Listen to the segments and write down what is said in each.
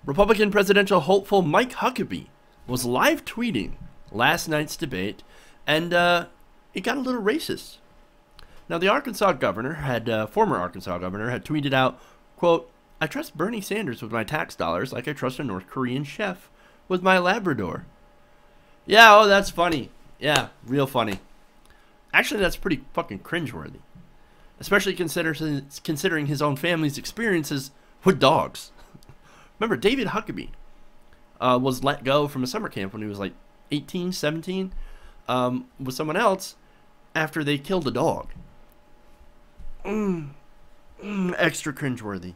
Republican presidential hopeful Mike Huckabee was live tweeting last night's debate, and it got a little racist. Now, the former Arkansas governor had tweeted out, quote, "I trust Bernie Sanders with my tax dollars like I trust a North Korean chef with my labrador." Yeah, oh, that's funny. Yeah, real funny. Actually, that's pretty fucking cringeworthy. Especially considering his own family's experiences with dogs. Remember, David Huckabee was let go from a summer camp when he was like 18, 17 with someone else after they killed a dog. Extra cringeworthy.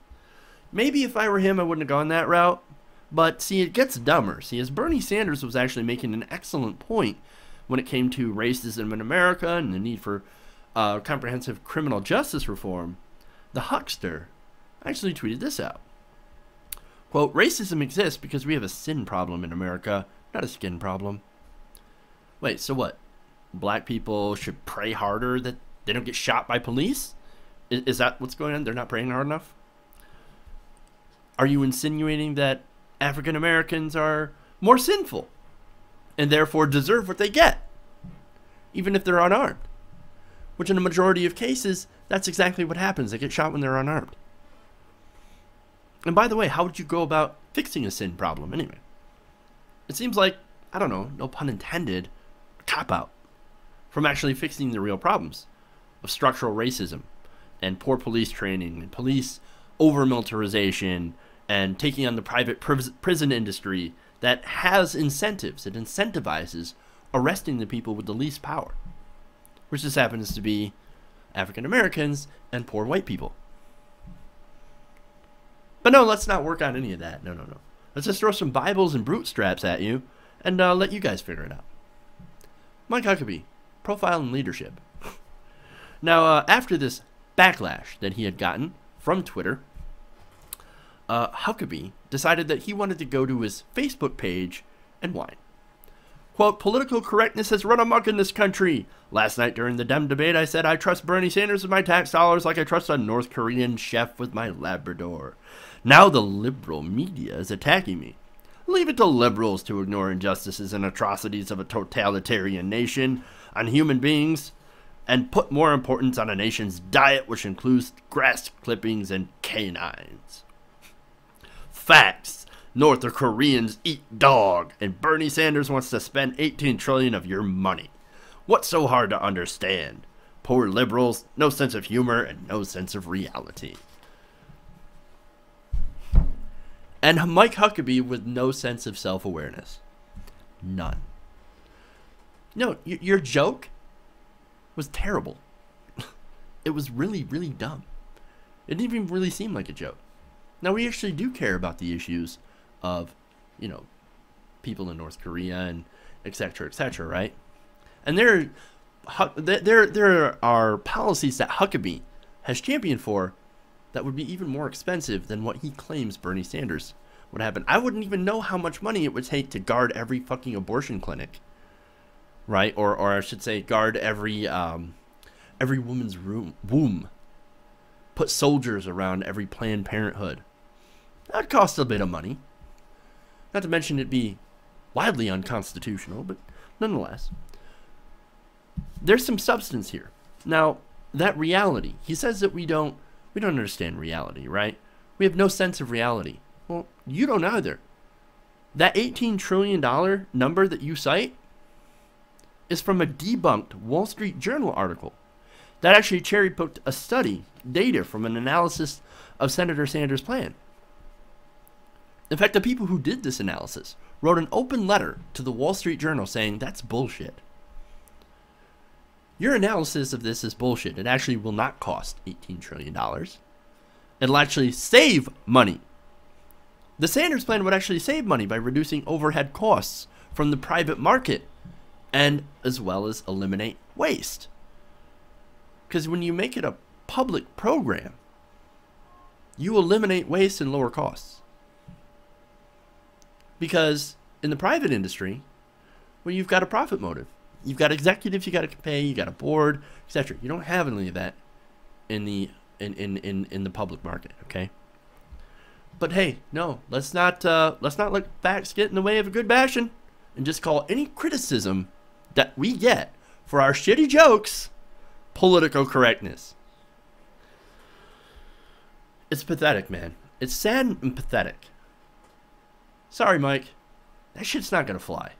Maybe if I were him, I wouldn't have gone that route. But see, it gets dumber. See, as Bernie Sanders was actually making an excellent point when it came to racism in America and the need for comprehensive criminal justice reform, the huckster actually tweeted this out. Quote, "Racism exists because we have a sin problem in America, not a skin problem." Wait, so what? Black people should pray harder that they don't get shot by police? Is that what's going on? They're not praying hard enough? Are you insinuating that African Americans are more sinful and therefore deserve what they get, even if they're unarmed? Which in a majority of cases, that's exactly what happens. They get shot when they're unarmed. And by the way, how would you go about fixing a sin problem anyway? It seems like, I don't know, no pun intended, a cop-out from actually fixing the real problems of structural racism and poor police training and police over-militarization and taking on the private prison industry that has incentives. It incentivizes arresting the people with the least power, which just happens to be African Americans and poor white people. But no, let's not work on any of that. No. Let's just throw some Bibles and bootstraps at you and let you guys figure it out. Mike Huckabee, profile in leadership. Now, after this backlash that he had gotten from Twitter, Huckabee decided that he wanted to go to his Facebook page and whine. Quote, "Political correctness has run amok in this country. Last night during the DemDebate, I said I trust Bernie Sanders with my tax dollars like I trust a North Korean chef with my labrador. Now the liberal media is attacking me. Leave it to liberals to ignore injustices and atrocities of a totalitarian nation on human beings and put more importance on a nation's diet, which includes grass clippings and canines. Facts. North Koreans eat dog, and Bernie Sanders wants to spend $18 trillion of your money. What's so hard to understand? Poor liberals, no sense of humor, and no sense of reality." And Mike Huckabee with no sense of self-awareness. None. No, your joke was terrible. It was really, really dumb. It didn't even really seem like a joke. Now, we actually do care about the issues of, you know, people in North Korea and et cetera, right? And there are policies that Huckabee has championed for that would be even more expensive than what he claims Bernie Sanders would happen. I wouldn't even know how much money it would take to guard every fucking abortion clinic, right? Or I should say, guard every woman's womb. Put soldiers around every Planned Parenthood. That'd cost a bit of money. Not to mention it'd be wildly unconstitutional, but nonetheless, there's some substance here. Now, that reality, he says that we don't understand reality, right? We have no sense of reality. Well, you don't either. That $18 trillion number that you cite is from a debunked Wall Street Journal article that actually cherry-picked a study, data from an analysis of Senator Sanders' plan. In fact, the people who did this analysis wrote an open letter to the Wall Street Journal saying that's bullshit. Your analysis of this is bullshit. It actually will not cost $18 trillion. It'll actually save money. The Sanders plan would actually save money by reducing overhead costs from the private market and as well as eliminate waste. Because when you make it a public program, you eliminate waste and lower costs. Because in the private industry, well, you've got a profit motive. You've got executives you got to pay, you got a board, etc. You don't have any of that in the public market, okay? But hey, no, let's not let facts get in the way of a good bashing, and just call any criticism that we get for our shitty jokes political correctness. It's pathetic, man. It's sad and pathetic. Sorry, Mike. That shit's not gonna fly.